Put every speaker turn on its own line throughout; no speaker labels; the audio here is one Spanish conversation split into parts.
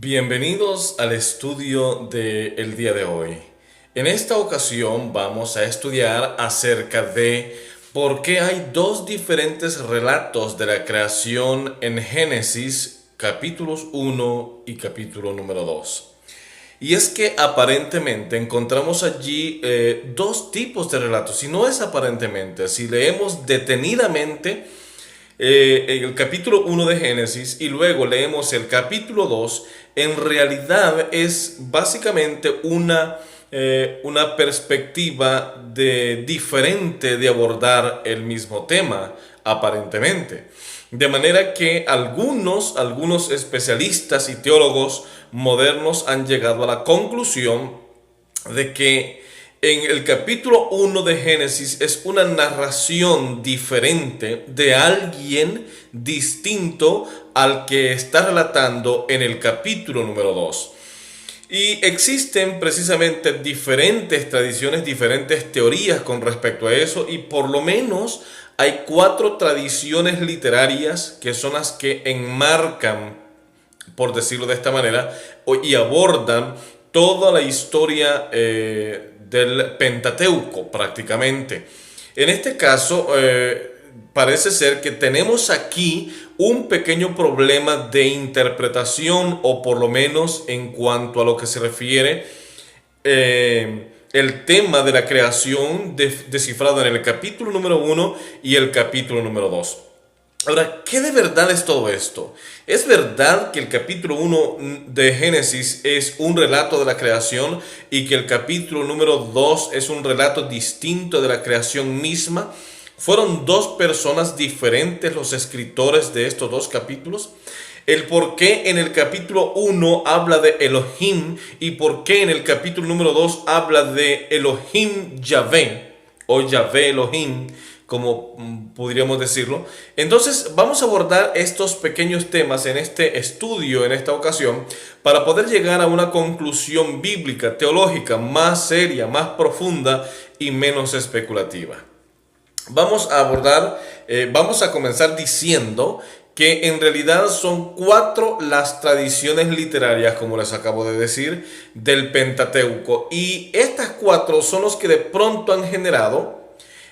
Bienvenidos al estudio del día de hoy. En esta ocasión vamos a estudiar acerca de por qué hay dos diferentes relatos de la creación en Génesis, capítulos 1 y capítulo número 2. Y es que aparentemente encontramos allí dos tipos de relatos, y no es aparentemente, si leemos detenidamente el capítulo 1 de Génesis y luego leemos el capítulo 2, en realidad es básicamente una perspectiva diferente de abordar el mismo tema, aparentemente. De manera que algunos especialistas y teólogos modernos han llegado a la conclusión de que en el capítulo 1 de Génesis es una narración diferente de alguien distinto al que está relatando en el capítulo número 2. Y existen precisamente diferentes tradiciones, diferentes teorías con respecto a eso, y por lo menos hay 4 tradiciones literarias que son las que enmarcan, por decirlo de esta manera, y abordan toda la historia del Pentateuco prácticamente. En este caso, parece ser que tenemos aquí un pequeño problema de interpretación, o por lo menos en cuanto a lo que se refiere el tema de la creación descifrado en el capítulo número 1 y el capítulo número 2. Ahora, ¿qué de verdad es todo esto? ¿Es verdad que el capítulo 1 de Génesis es un relato de la creación y que el capítulo número 2 es un relato distinto de la creación misma? ¿Fueron dos personas diferentes los escritores de estos dos capítulos? El por qué en el capítulo 1 habla de Elohim y por qué en el capítulo número 2 habla de Elohim Yahvé o Yahvé Elohim, como podríamos decirlo. Entonces vamos a abordar estos pequeños temas en este estudio, en esta ocasión, para poder llegar a una conclusión bíblica, teológica, más seria, más profunda y menos especulativa. Vamos a comenzar diciendo que en realidad son 4 las tradiciones literarias, como les acabo de decir, del Pentateuco. Y estas 4 son los que de pronto han generado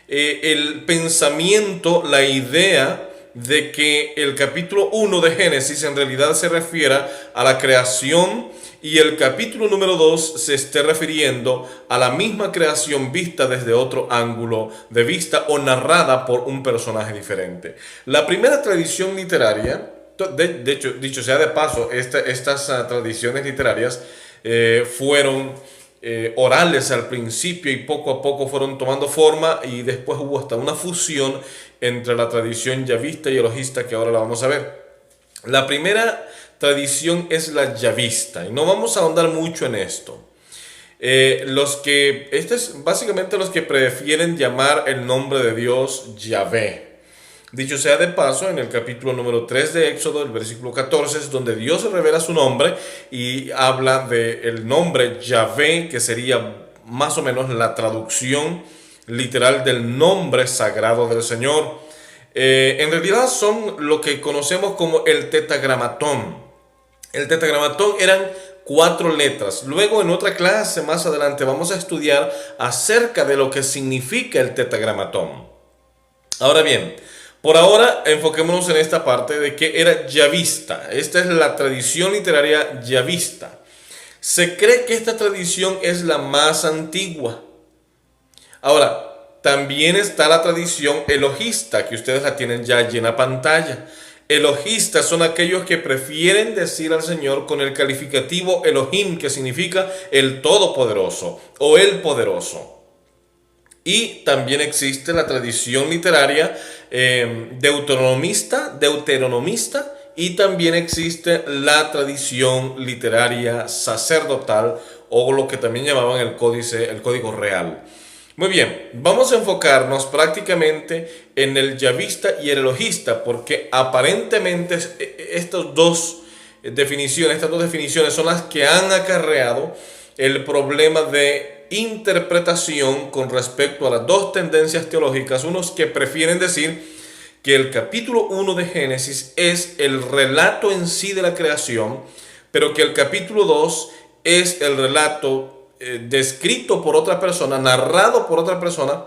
el pensamiento, la idea de que el capítulo 1 de Génesis en realidad se refiera a la creación y el capítulo número 2 se esté refiriendo a la misma creación vista desde otro ángulo de vista o narrada por un personaje diferente. La primera tradición literaria, de hecho, dicho sea de paso, estas tradiciones literarias fueron orales al principio y poco a poco fueron tomando forma, y después hubo hasta una fusión entre la tradición yavista y elohista, que ahora la vamos a ver. La primera tradición es la yavista y no vamos a ahondar mucho en esto. Es básicamente los que prefieren llamar el nombre de Dios Yahvé. Dicho sea de paso, en el capítulo número 3 de Éxodo, el versículo 14, es donde Dios revela su nombre y habla del nombre Yahvé, que sería más o menos la traducción literal del nombre sagrado del Señor. En realidad son lo que conocemos como el tetragramatón. El tetragramatón eran 4 letras. Luego en otra clase más adelante vamos a estudiar acerca de lo que significa el tetragramatón. Ahora bien, por ahora enfoquémonos en esta parte de que era yavista. Esta es la tradición literaria yavista. Se cree que esta tradición es la más antigua. Ahora, también está la tradición elohista, que ustedes la tienen ya allí en la pantalla. Elohistas son aquellos que prefieren decir al Señor con el calificativo Elohim, que significa el Todopoderoso o el Poderoso. Y también existe la tradición literaria deuteronomista, y también existe la tradición literaria sacerdotal, o lo que también llamaban el código real. Muy bien, vamos a enfocarnos prácticamente en el yavista y el elohista, porque aparentemente estas dos definiciones son las que han acarreado el problema de interpretación con respecto a las dos tendencias teológicas. Unos que prefieren decir que el capítulo 1 de Génesis es el relato en sí de la creación, pero que el capítulo 2 es el relato descrito por otra persona, narrado por otra persona,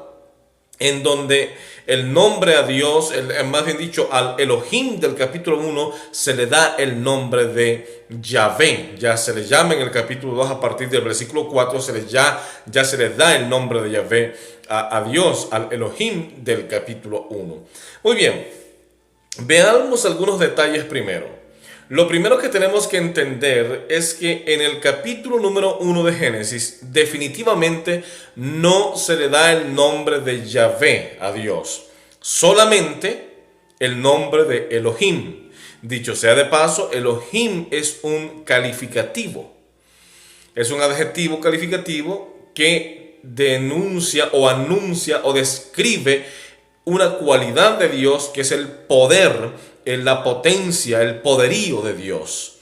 en donde el nombre a Dios, más bien dicho, al Elohim del capítulo 1, se le da el nombre de Yahvé. Ya se le llama en el capítulo 2, a partir del versículo 4, ya se le da el nombre de Yahvé a Dios, al Elohim del capítulo 1. Muy bien, veamos algunos detalles primero. Lo primero que tenemos que entender es que en el capítulo número 1 de Génesis definitivamente no se le da el nombre de Yahvé a Dios, solamente el nombre de Elohim. Dicho sea de paso, Elohim es un calificativo, es un adjetivo calificativo que denuncia o anuncia o describe una cualidad de Dios que es el poder, la potencia, el poderío de Dios.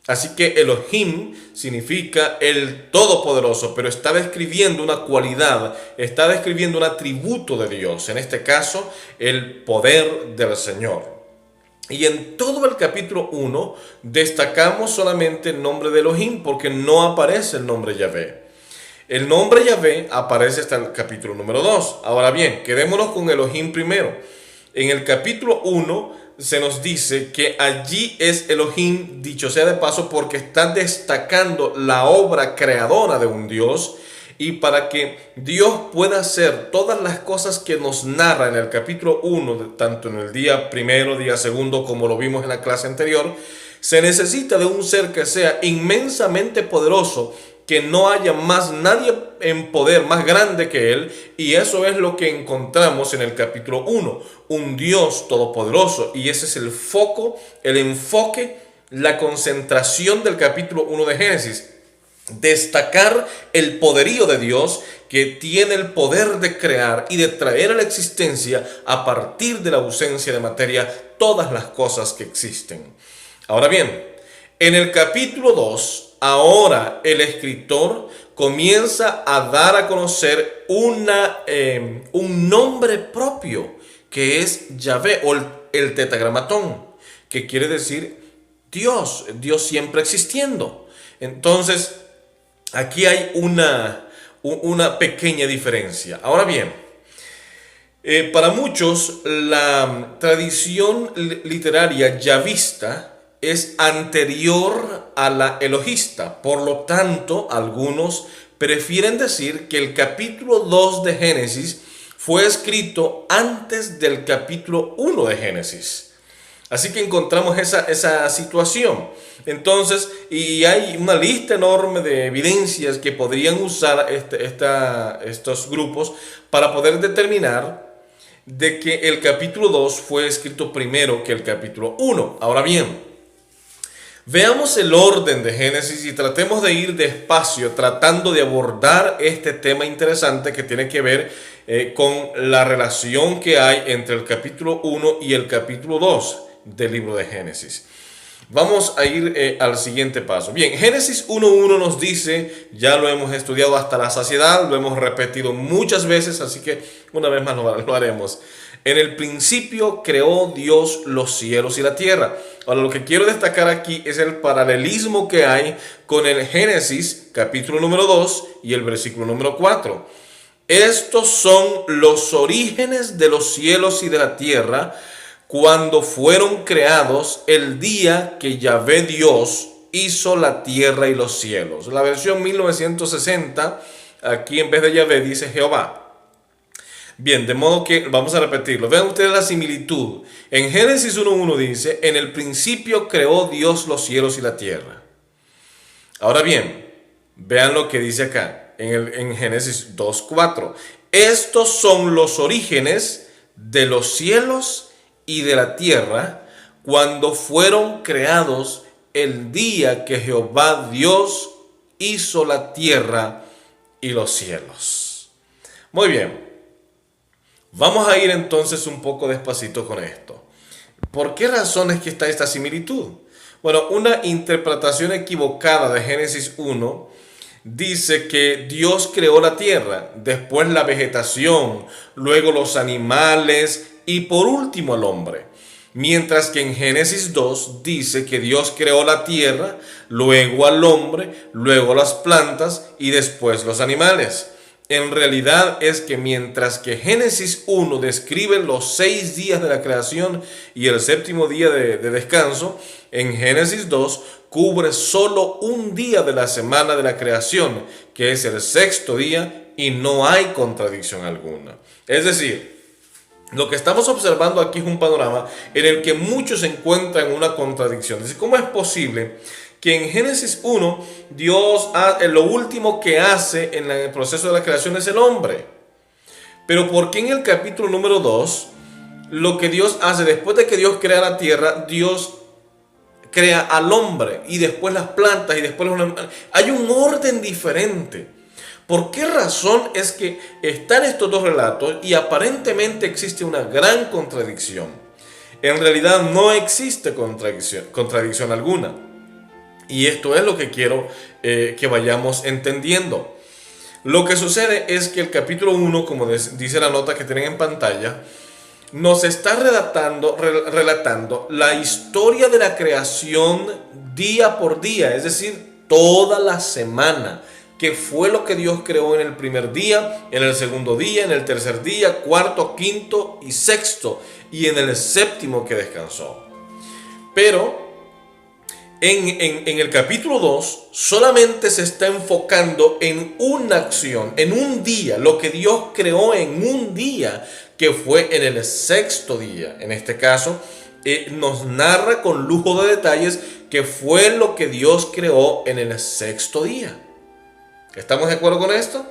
Así que Elohim significa el Todopoderoso, pero está describiendo una cualidad, está describiendo un atributo de Dios, en este caso el poder del Señor. Y en todo el capítulo 1 destacamos solamente el nombre de Elohim porque no aparece el nombre Yahvé. El nombre Yahvé aparece hasta el capítulo número 2. Ahora bien, quedémonos con Elohim primero. En el capítulo 1 se nos dice que allí es Elohim, dicho sea de paso, porque está destacando la obra creadora de un Dios. Y para que Dios pueda hacer todas las cosas que nos narra en el capítulo 1, tanto en el día primero, día segundo, como lo vimos en la clase anterior, se necesita de un ser que sea inmensamente poderoso, que no haya más nadie en poder más grande que él, y eso es lo que encontramos en el capítulo 1, un Dios todopoderoso, y ese es el foco, el enfoque, la concentración del capítulo 1 de Génesis. Destacar el poderío de Dios, que tiene el poder de crear y de traer a la existencia a partir de la ausencia de materia todas las cosas que existen. Ahora bien, en el capítulo 2, ahora el escritor comienza a dar a conocer un nombre propio, que es Yahvé, o el tetragramatón, que quiere decir Dios, Dios siempre existiendo. Entonces, aquí hay una pequeña diferencia. Ahora bien, para muchos la tradición literaria yavista es anterior a la elohista. Por lo tanto, algunos prefieren decir que el capítulo 2 de Génesis fue escrito antes del capítulo 1 de Génesis. Así que encontramos esa situación. Entonces, y hay una lista enorme de evidencias que podrían usar estos grupos para poder determinar de que el capítulo 2 fue escrito primero que el capítulo 1. Ahora bien, veamos el orden de Génesis y tratemos de ir despacio, tratando de abordar este tema interesante que tiene que ver con la relación que hay entre el capítulo 1 y el capítulo 2 del libro de Génesis. Vamos a ir al siguiente paso. Bien, Génesis 1.1 nos dice, ya lo hemos estudiado hasta la saciedad, lo hemos repetido muchas veces, así que una vez más lo haremos. En el principio creó Dios los cielos y la tierra. Ahora, lo que quiero destacar aquí es el paralelismo que hay con el Génesis capítulo número 2 y el versículo número 4. Estos son los orígenes de los cielos y de la tierra, cuando fueron creados el día que Yahvé Dios hizo la tierra y los cielos. La versión 1960, aquí en vez de Yahvé dice Jehová. Bien, de modo que vamos a repetirlo. Vean ustedes la similitud. En Génesis 1.1 dice, en el principio creó Dios los cielos y la tierra. Ahora bien, vean lo que dice acá, en Génesis 2.4. Estos son los orígenes de los cielos y de la tierra, cuando fueron creados el día que Jehová Dios hizo la tierra y los cielos. Muy bien, vamos a ir entonces un poco despacito con esto. ¿Por qué razones que está esta similitud? Bueno, una interpretación equivocada de Génesis 1 dice que Dios creó la tierra, después la vegetación, luego los animales y por último el hombre. Mientras que en Génesis 2 dice que Dios creó la tierra, luego al hombre, luego las plantas y después los animales. En realidad es que mientras que Génesis 1 describe los 6 días de la creación y el séptimo día de descanso, en Génesis 2 cubre solo un día de la semana de la creación, que es el sexto día, y no hay contradicción alguna. Es decir, lo que estamos observando aquí es un panorama en el que muchos encuentran una contradicción. Es decir, ¿cómo es posible que en Génesis 1 Dios lo último que hace en el proceso de la creación es el hombre? Pero ¿por qué en el capítulo número 2 lo que Dios hace después de que Dios crea la tierra, Dios crea al hombre y después las plantas y después los animales? Hay un orden diferente. ¿Por qué razón es que están estos dos relatos y aparentemente existe una gran contradicción? En realidad no existe contradicción alguna. Y esto es lo que quiero que vayamos entendiendo. Lo que sucede es que el capítulo 1, como dice la nota que tienen en pantalla, nos está relatando la historia de la creación día por día, es decir, toda la semana. ¿Qué fue lo que Dios creó en el primer día, en el segundo día, en el tercer día, cuarto, quinto y sexto, y en el séptimo que descansó? Pero en el capítulo 2 solamente se está enfocando en una acción, en un día, lo que Dios creó en un día, que fue en el sexto día. En este caso, nos narra con lujo de detalles que fue lo que Dios creó en el sexto día. ¿Estamos de acuerdo con esto?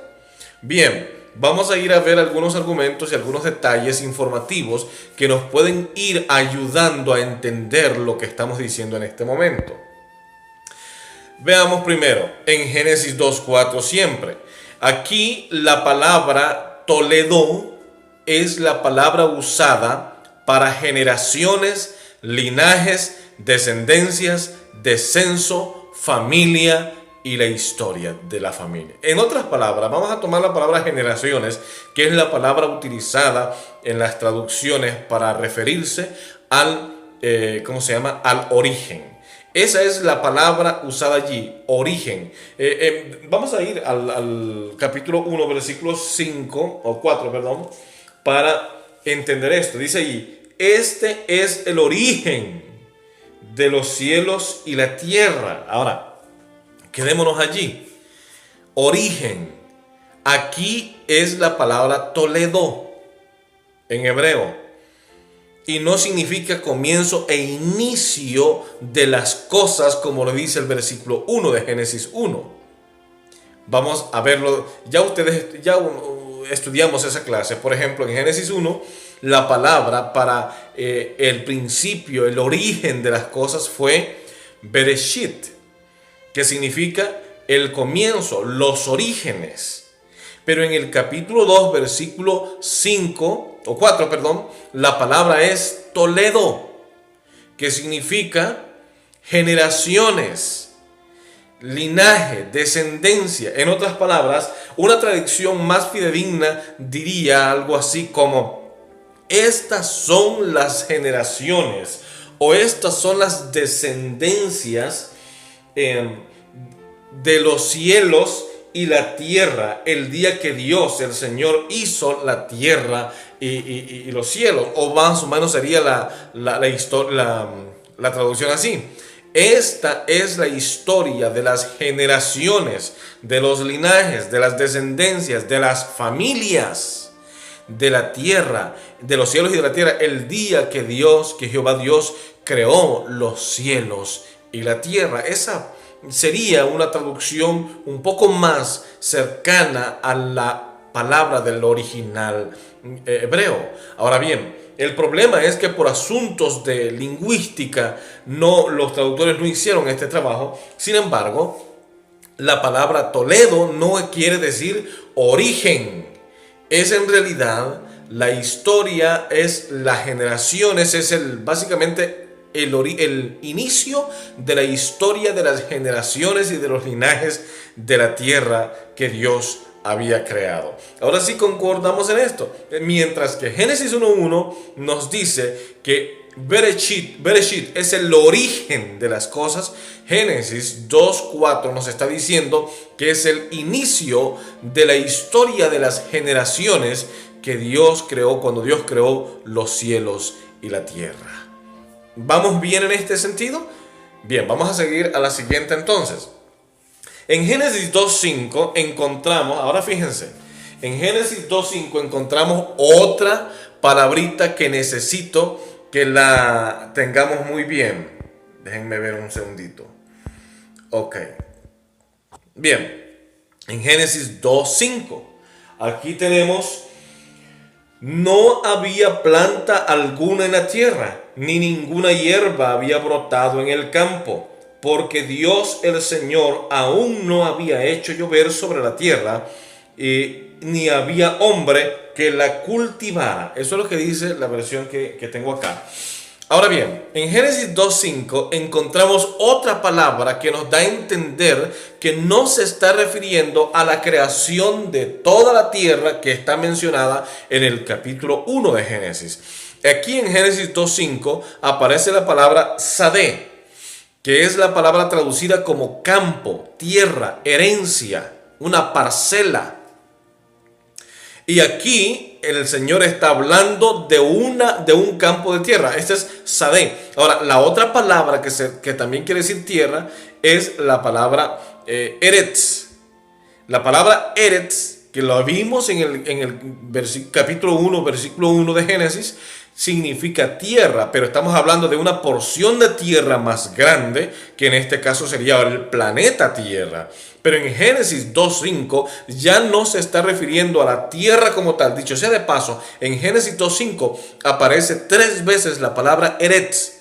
Bien, vamos a ir a ver algunos argumentos y algunos detalles informativos que nos pueden ir ayudando a entender lo que estamos diciendo en este momento. Veamos primero en Génesis 2:4 siempre. Aquí la palabra Toledo es la palabra usada para generaciones, linajes, descendencias, descenso, familia y la historia de la familia. En otras palabras, vamos a tomar la palabra generaciones, que es la palabra utilizada en las traducciones para referirse al, al origen. Esa es la palabra usada allí, origen. Vamos a ir al capítulo 1, versículo 5, o 4, perdón, para entender esto. Dice allí, este es el origen de los cielos y la tierra. Ahora, quedémonos allí. Origen. Aquí es la palabra Toledo en hebreo. Y no significa comienzo e inicio de las cosas como lo dice el versículo 1 de Génesis 1. Vamos a verlo. Ya estudiamos esa clase. Por ejemplo, en Génesis 1, la palabra para el principio, el origen de las cosas fue Bereshit, que significa el comienzo, los orígenes. Pero en el capítulo 2, versículo 4, la palabra es Toledo, que significa generaciones, linaje, descendencia. En otras palabras, una traducción más fidedigna diría algo así como: estas son las generaciones o estas son las descendencias de los cielos y la tierra, el día que Dios, el Señor, hizo la tierra y los cielos. O más o menos sería la traducción así. Esta es la historia de las generaciones, de los linajes, de las descendencias, de las familias de la tierra, de los cielos y de la tierra, el día que Jehová Dios creó los cielos y la tierra. Esa sería una traducción un poco más cercana a la palabra del original hebreo. Ahora bien, el problema es que por asuntos de lingüística los traductores no hicieron este trabajo. Sin embargo, la palabra Toledo no quiere decir origen. Es en realidad la historia, es las generaciones, es básicamente el inicio de la historia de las generaciones y de los linajes de la tierra que Dios había creado. Ahora sí concordamos en esto. Mientras que Génesis 1:1 nos dice que Bereshit es el origen de las cosas. Génesis 2:4 nos está diciendo que es el inicio de la historia de las generaciones que Dios creó cuando Dios creó los cielos y la tierra. ¿Vamos bien en este sentido? Bien, vamos a seguir a la siguiente entonces. En Génesis 2:5 encontramos, ahora fíjense, en Génesis 2:5 encontramos otra palabrita que necesito que la tengamos muy bien. Déjenme ver un segundito. Ok. Bien. En Génesis 2:5. Aquí tenemos: no había planta alguna en la tierra, ni ninguna hierba había brotado en el campo, porque Dios el Señor aún no había hecho llover sobre la tierra, ni había hombre que la cultivara. Eso es lo que dice la versión que tengo acá. Ahora bien, en Génesis 2:5 encontramos otra palabra que nos da a entender que no se está refiriendo a la creación de toda la tierra que está mencionada en el capítulo 1 de Génesis. Aquí en Génesis 2:5 aparece la palabra sadé, que es la palabra traducida como campo, tierra, herencia, una parcela. Y aquí el Señor está hablando de un campo de tierra. Este es sadé. Ahora, la otra palabra que también quiere decir tierra es la palabra eretz. La palabra eretz, que lo vimos en el capítulo 1, versículo 1 de Génesis, significa tierra, pero estamos hablando de una porción de tierra más grande, que en este caso sería el planeta Tierra. Pero en Génesis 2:5 ya no se está refiriendo a la tierra como tal. Dicho sea de paso, en Génesis 2:5 aparece 3 veces la palabra eretz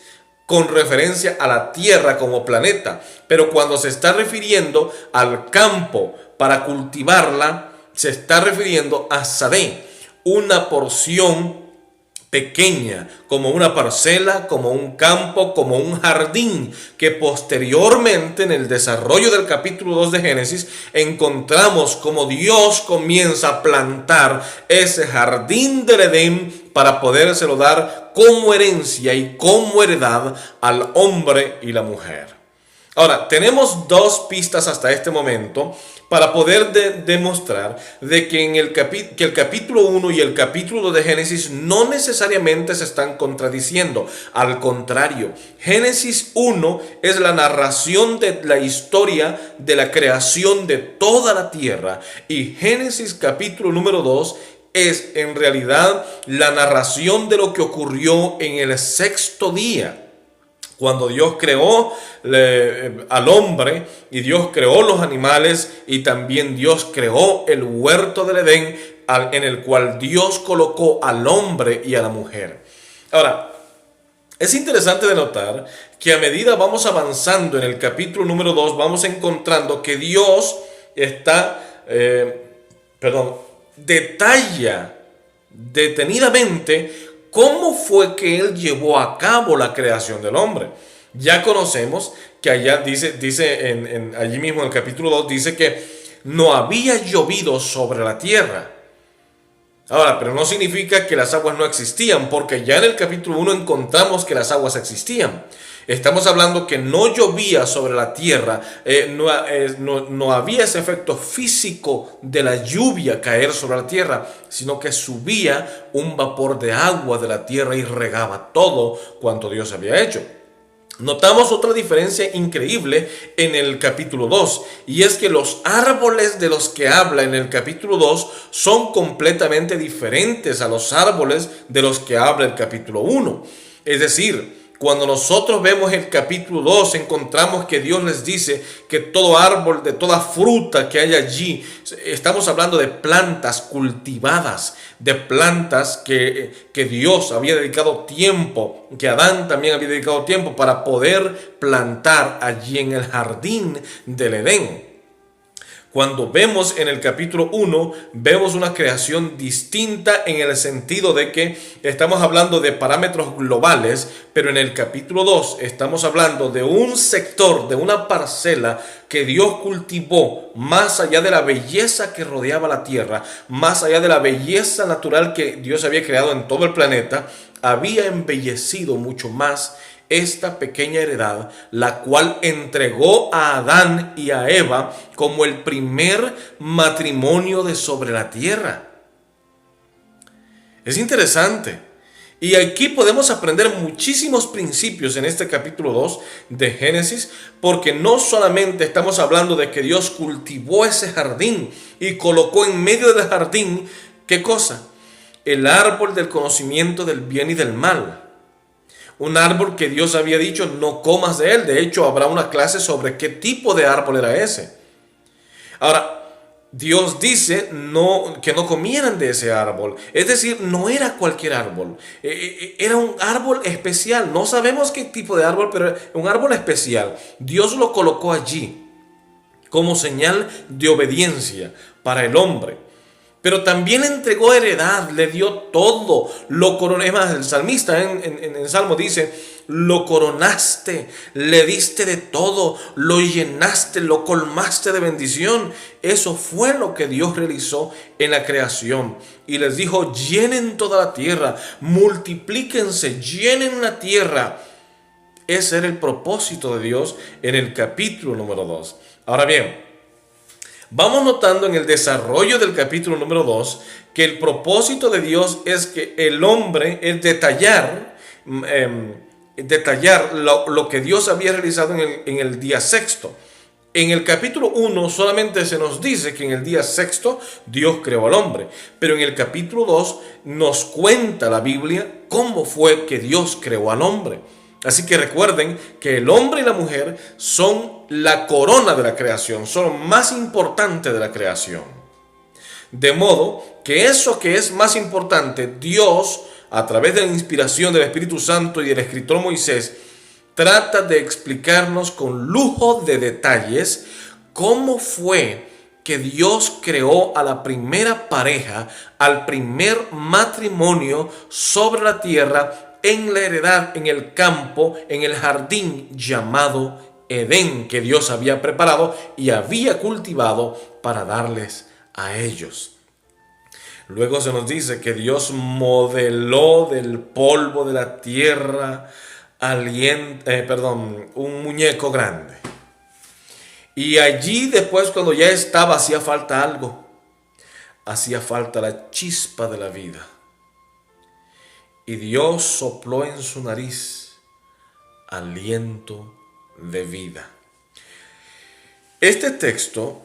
con referencia a la tierra como planeta. Pero cuando se está refiriendo al campo para cultivarla, se está refiriendo a sadé, una porción pequeña, como una parcela, como un campo, como un jardín, que posteriormente en el desarrollo del capítulo 2 de Génesis encontramos como Dios comienza a plantar ese jardín del Edén para podérselo dar como herencia y como heredad al hombre y la mujer. Ahora, tenemos 2 pistas hasta este momento para poder demostrar de que, que el capítulo 1 y el capítulo 2 de Génesis no necesariamente se están contradiciendo. Al contrario, Génesis 1 es la narración de la historia de la creación de toda la tierra, y Génesis capítulo número 2 es en realidad la narración de lo que ocurrió en el 6º día. Cuando Dios creó al hombre, y Dios creó los animales, y también Dios creó el huerto del Edén, en el cual Dios colocó al hombre y a la mujer. Ahora, es interesante de notar que a medida vamos avanzando en el capítulo número 2, vamos encontrando que Dios detalla detenidamente cómo fue que Él llevó a cabo la creación del hombre. Ya conocemos que allá dice allí mismo en el capítulo 2, dice que no había llovido sobre la tierra. Ahora, pero no significa que las aguas no existían, porque ya en el capítulo 1 encontramos que las aguas existían. Estamos hablando que no llovía sobre la tierra, no había ese efecto físico de la lluvia caer sobre la tierra, sino que subía un vapor de agua de la tierra y regaba todo cuanto Dios había hecho. Notamos otra diferencia increíble en el capítulo 2, y es que los árboles de los que habla en el capítulo 2 son completamente diferentes a los árboles de los que habla el capítulo 1. Es decir, cuando nosotros vemos el capítulo 2, encontramos que Dios les dice que todo árbol, de toda fruta que hay allí, estamos hablando de plantas cultivadas, de plantas que Dios había dedicado tiempo, que Adán también había dedicado tiempo para poder plantar allí en el jardín del Edén. Cuando vemos en el capítulo 1, vemos una creación distinta en el sentido de que estamos hablando de parámetros globales, pero en el capítulo 2 estamos hablando de un sector, de una parcela que Dios cultivó más allá de la belleza que rodeaba la tierra, más allá de la belleza natural que Dios había creado en todo el planeta, había embellecido mucho más esta pequeña heredad, la cual entregó a Adán y a Eva como el primer matrimonio de sobre la tierra. Es interesante. Y aquí podemos aprender muchísimos principios en este capítulo 2 de Génesis, porque no solamente estamos hablando de que Dios cultivó ese jardín y colocó en medio del jardín, ¿qué cosa? El árbol del conocimiento del bien y del mal. Un árbol que Dios había dicho no comas de él. De hecho, habrá una clase sobre qué tipo de árbol era ese. Ahora, Dios dice que no comieran de ese árbol. Es decir, no era cualquier árbol. Era un árbol especial. No sabemos qué tipo de árbol, pero era un árbol especial. Dios lo colocó allí como señal de obediencia para el hombre. Pero también le entregó heredad, le dio todo, lo coronó. Es más, el salmista en el Salmo dice, lo coronaste, le diste de todo, lo llenaste, lo colmaste de bendición. Eso fue lo que Dios realizó en la creación. Y les dijo, llenen toda la tierra, multiplíquense, llenen la tierra. Ese era el propósito de Dios en el capítulo número 2. Ahora bien, vamos notando en el desarrollo del capítulo número 2 que el propósito de Dios es que el hombre es detallar lo que Dios había realizado en el día sexto. En el capítulo 1 solamente se nos dice que en el día sexto Dios creó al hombre, pero en el capítulo 2 nos cuenta la Biblia cómo fue que Dios creó al hombre. Así que recuerden que el hombre y la mujer son la corona de la creación, son lo más importante de la creación. De modo que eso que es más importante, Dios, a través de la inspiración del Espíritu Santo y del escritor Moisés, trata de explicarnos con lujo de detalles cómo fue que Dios creó a la primera pareja, al primer matrimonio sobre la tierra, en la heredad, en el campo, en el jardín llamado Edén, que Dios había preparado y había cultivado para darles a ellos. Luego se nos dice que Dios modeló del polvo de la tierra un muñeco grande. Y allí después, cuando ya estaba, hacía falta algo. Hacía falta la chispa de la vida. Y Dios sopló en su nariz aliento de vida. Este texto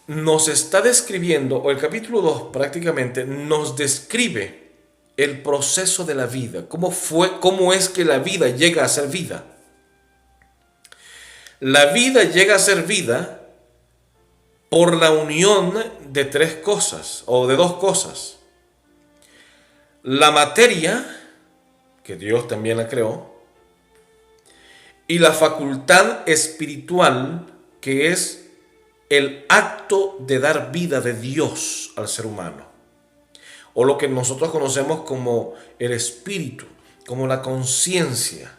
nos está describiendo, o el capítulo 2 prácticamente nos describe el proceso de la vida, cómo es que la vida llega a ser vida. La vida llega a ser vida por la unión de tres cosas, o de dos cosas. La materia, que Dios también la creó, y la facultad espiritual, que es el acto de dar vida de Dios al ser humano, o lo que nosotros conocemos como el espíritu, como la conciencia.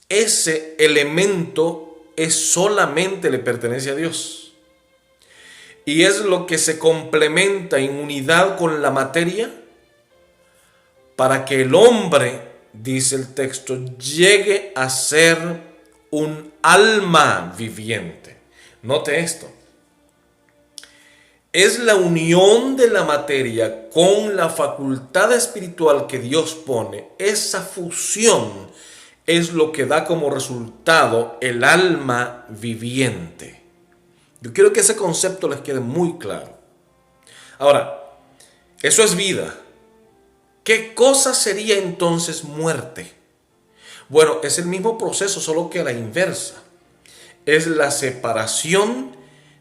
Ese elemento solamente le pertenece a Dios, y es lo que se complementa en unidad con la materia para que el hombre, dice el texto, llegue a ser un alma viviente. Note esto. Es la unión de la materia con la facultad espiritual que Dios pone. Esa fusión es lo que da como resultado el alma viviente. Yo quiero que ese concepto les quede muy claro. Ahora, eso es vida. ¿Qué cosa sería entonces muerte? Bueno, es el mismo proceso, solo que a la inversa. Es la separación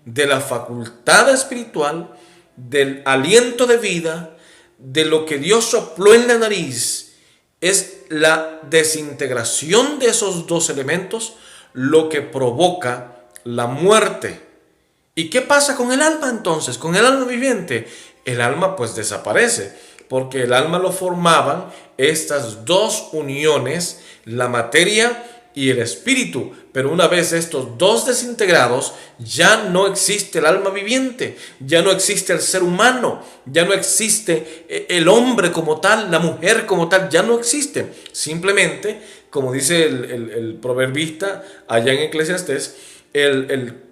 de la facultad espiritual, del aliento de vida, de lo que Dios sopló en la nariz. Es la desintegración de esos dos elementos lo que provoca la muerte. ¿Y qué pasa con el alma entonces? Con el alma viviente. El alma pues desaparece, porque el alma lo formaban estas dos uniones, la materia y el espíritu. Pero una vez estos dos desintegrados, ya no existe el alma viviente, ya no existe el ser humano, ya no existe el hombre como tal, la mujer como tal, ya no existe. Simplemente, como dice el proverbista allá en Eclesiastés, el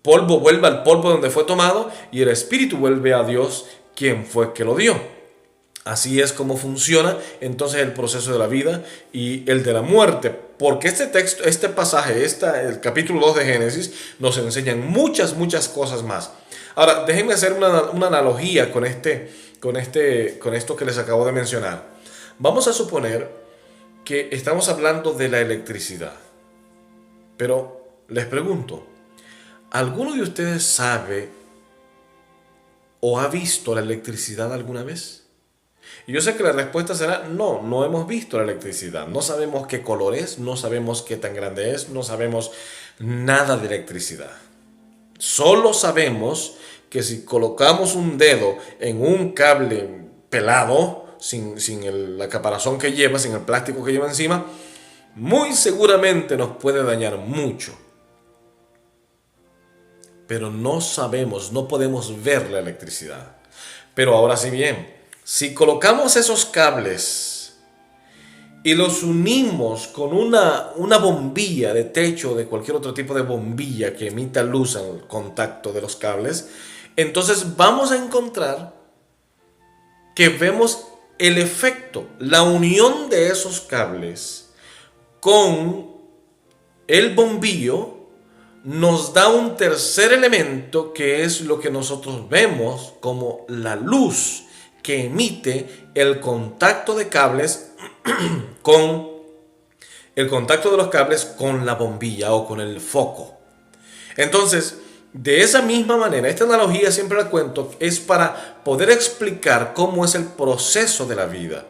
polvo vuelve al polvo donde fue tomado y el espíritu vuelve a Dios, quien fue que lo dio. Así es como funciona entonces el proceso de la vida y el de la muerte. Porque este texto, este pasaje, el capítulo 2 de Génesis, nos enseñan muchas cosas más. Ahora, déjenme hacer una analogía con esto que les acabo de mencionar. Vamos a suponer que estamos hablando de la electricidad. Pero les pregunto, ¿alguno de ustedes sabe o ha visto la electricidad alguna vez? Y yo sé que la respuesta será no, no hemos visto la electricidad. No sabemos qué color es, no sabemos qué tan grande es, no sabemos nada de electricidad. Solo sabemos que si colocamos un dedo en un cable pelado, sin la caparazón que lleva, sin el plástico que lleva encima, muy seguramente nos puede dañar mucho. Pero no sabemos, no podemos ver la electricidad. Pero ahora sí bien, si colocamos esos cables y los unimos con una bombilla de techo o de cualquier otro tipo de bombilla que emita luz al contacto de los cables, entonces vamos a encontrar que vemos el efecto, la unión de esos cables con el bombillo nos da un tercer elemento que es lo que nosotros vemos como la luz que emite el contacto de cables con el contacto de los cables con la bombilla o con el foco. Entonces, de esa misma manera, esta analogía siempre la cuento, es para poder explicar cómo es el proceso de la vida.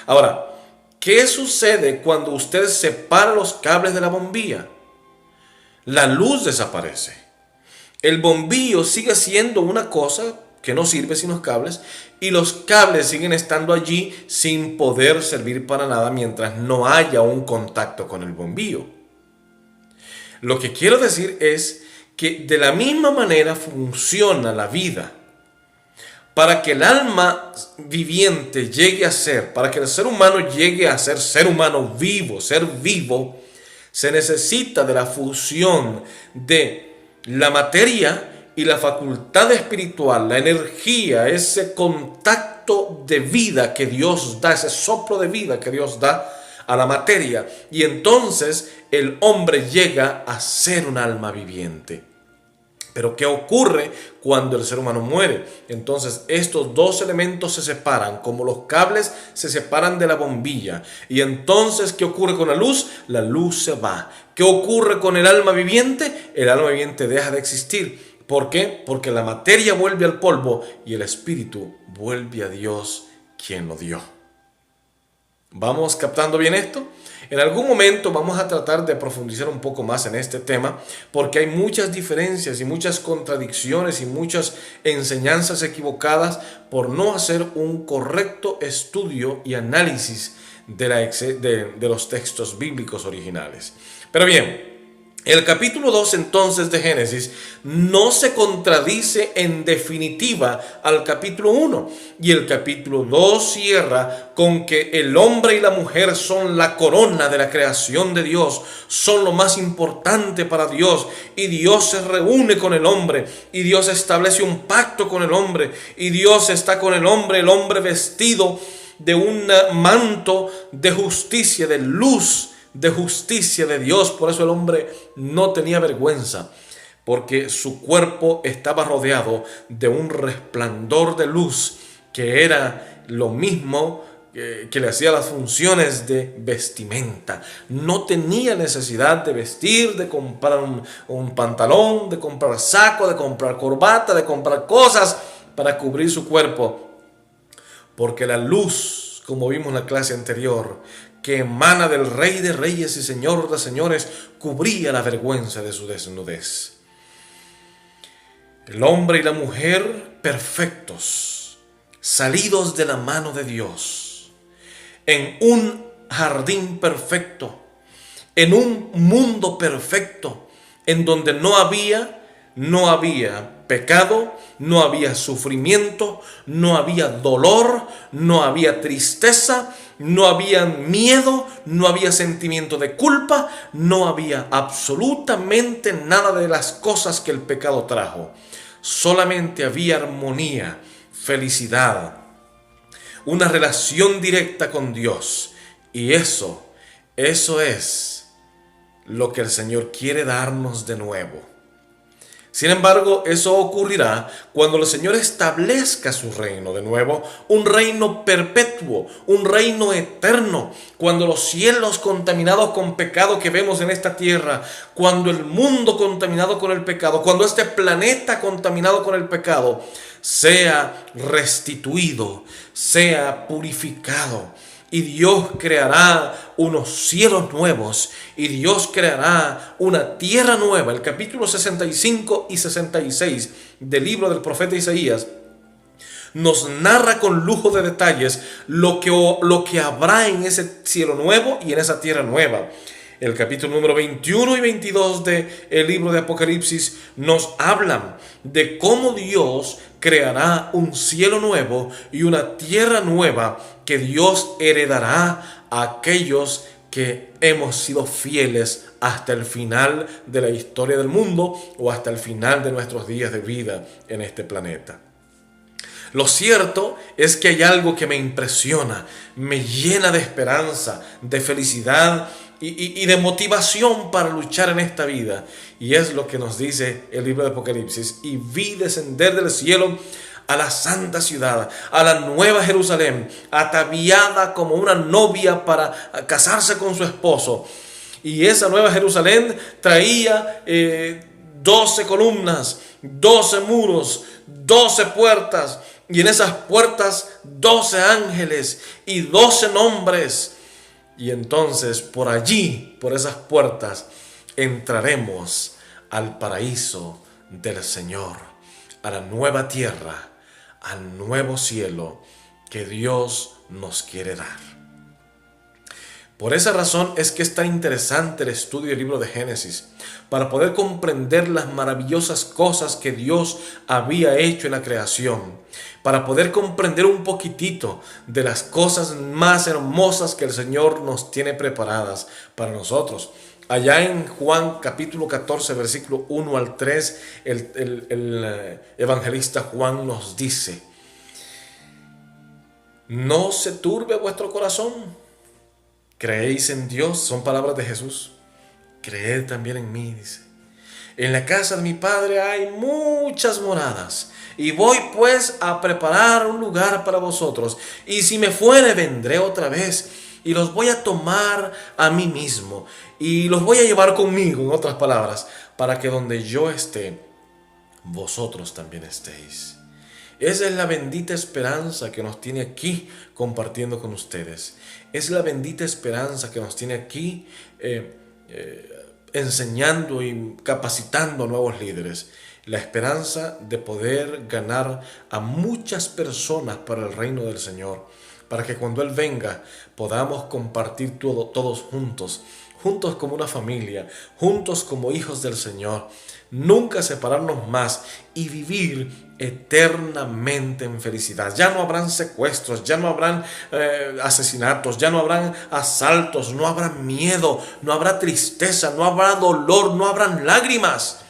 Ahora, ¿qué sucede cuando usted separa los cables de la bombilla? La luz desaparece. El bombillo sigue siendo una cosa que no sirve sin los cables y los cables siguen estando allí sin poder servir para nada mientras no haya un contacto con el bombillo. Lo que quiero decir es que de la misma manera funciona la vida. Para que el alma viviente llegue a ser, para que el ser humano llegue a ser ser humano vivo, ser vivo, se necesita de la fusión de la materia y la facultad espiritual, la energía, ese contacto de vida que Dios da, ese soplo de vida que Dios da a la materia. Y entonces el hombre llega a ser un alma viviente. Pero ¿qué ocurre cuando el ser humano muere? Entonces estos dos elementos se separan, como los cables se separan de la bombilla. Y entonces, ¿qué ocurre con la luz? La luz se va. ¿Qué ocurre con el alma viviente? El alma viviente deja de existir. ¿Por qué? Porque la materia vuelve al polvo y el espíritu vuelve a Dios, quien lo dio. ¿Vamos captando bien esto? En algún momento vamos a tratar de profundizar un poco más en este tema porque hay muchas diferencias y muchas contradicciones y muchas enseñanzas equivocadas por no hacer un correcto estudio y análisis de los textos bíblicos originales. Pero bien, el capítulo 2 entonces de Génesis no se contradice en definitiva al capítulo 1 y el capítulo 2 cierra con que el hombre y la mujer son la corona de la creación de Dios, son lo más importante para Dios y Dios se reúne con el hombre y Dios establece un pacto con el hombre y Dios está con el hombre vestido de un manto de justicia, de luz, de justicia de Dios. Por eso el hombre no tenía vergüenza, porque su cuerpo estaba rodeado de un resplandor de luz que era lo mismo que le hacía las funciones de vestimenta. No tenía necesidad de vestir, de comprar un pantalón, de comprar saco, de comprar corbata, de comprar cosas para cubrir su cuerpo, porque la luz, como vimos en la clase anterior, que emana del Rey de Reyes y Señor de Señores, cubría la vergüenza de su desnudez. El hombre y la mujer perfectos, salidos de la mano de Dios, en un jardín perfecto, en un mundo perfecto, en donde no había pecado, no había sufrimiento, no había dolor, no había tristeza, no había miedo, no había sentimiento de culpa, no había absolutamente nada de las cosas que el pecado trajo. Solamente había armonía, felicidad, una relación directa con Dios. Y eso es lo que el Señor quiere darnos de nuevo. Sin embargo, eso ocurrirá cuando el Señor establezca su reino de nuevo, un reino perpetuo, un reino eterno, cuando los cielos contaminados con pecado que vemos en esta tierra, cuando el mundo contaminado con el pecado, cuando este planeta contaminado con el pecado sea restituido, sea purificado. Y Dios creará unos cielos nuevos y Dios creará una tierra nueva. El capítulo 65 y 66 del libro del profeta Isaías nos narra con lujo de detalles lo que habrá en ese cielo nuevo y en esa tierra nueva. El capítulo número 21 y 22 del libro de Apocalipsis nos hablan de cómo Dios creará un cielo nuevo y una tierra nueva que Dios heredará a aquellos que hemos sido fieles hasta el final de la historia del mundo o hasta el final de nuestros días de vida en este planeta. Lo cierto es que hay algo que me impresiona, me llena de esperanza, de felicidad y de motivación para luchar en esta vida. Y es lo que nos dice el libro de Apocalipsis. Y vi descender del cielo a la santa ciudad, a la nueva Jerusalén, ataviada como una novia para casarse con su esposo. Y esa nueva Jerusalén traía 12 columnas, 12 muros, 12 puertas. Y en esas puertas 12 ángeles y 12 nombres. Y entonces por allí, por esas puertas, entraremos al paraíso del Señor, a la nueva tierra, al nuevo cielo que Dios nos quiere dar. Por esa razón es que es tan interesante el estudio del libro de Génesis, para poder comprender las maravillosas cosas que Dios había hecho en la creación, para poder comprender un poquitito de las cosas más hermosas que el Señor nos tiene preparadas para nosotros. Allá en Juan capítulo 14, versículo 1 al 3, el evangelista Juan nos dice: no se turbe vuestro corazón. Creéis en Dios, son palabras de Jesús. Creed también en mí, dice. En la casa de mi Padre hay muchas moradas, y voy pues a preparar un lugar para vosotros. Y si me fuere, vendré otra vez, y los voy a tomar a mí mismo, y los voy a llevar conmigo, en otras palabras, para que donde yo esté, vosotros también estéis. Esa es la bendita esperanza que nos tiene aquí compartiendo con ustedes. Es la bendita esperanza que nos tiene aquí enseñando y capacitando a nuevos líderes. La esperanza de poder ganar a muchas personas para el reino del Señor, para que cuando Él venga podamos compartir todos juntos como una familia, juntos como hijos del Señor, nunca separarnos más y vivir eternamente en felicidad. Ya no habrán secuestros, ya no habrán asesinatos, ya no habrán asaltos, no habrá miedo, no habrá tristeza, no habrá dolor, no habrán lágrimas.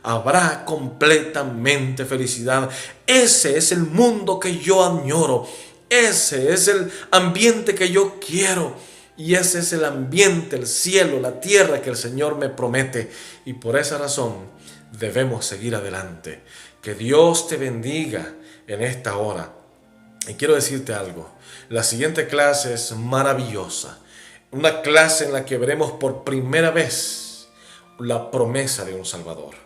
Habrá completamente felicidad. Ese es el mundo que yo añoro. Ese es el ambiente que yo quiero. Y ese es el ambiente, el cielo, la tierra que el Señor me promete. Y por esa razón debemos seguir adelante. Que Dios te bendiga en esta hora. Y quiero decirte algo. La siguiente clase es maravillosa. Una clase en la que veremos por primera vez la promesa de un Salvador.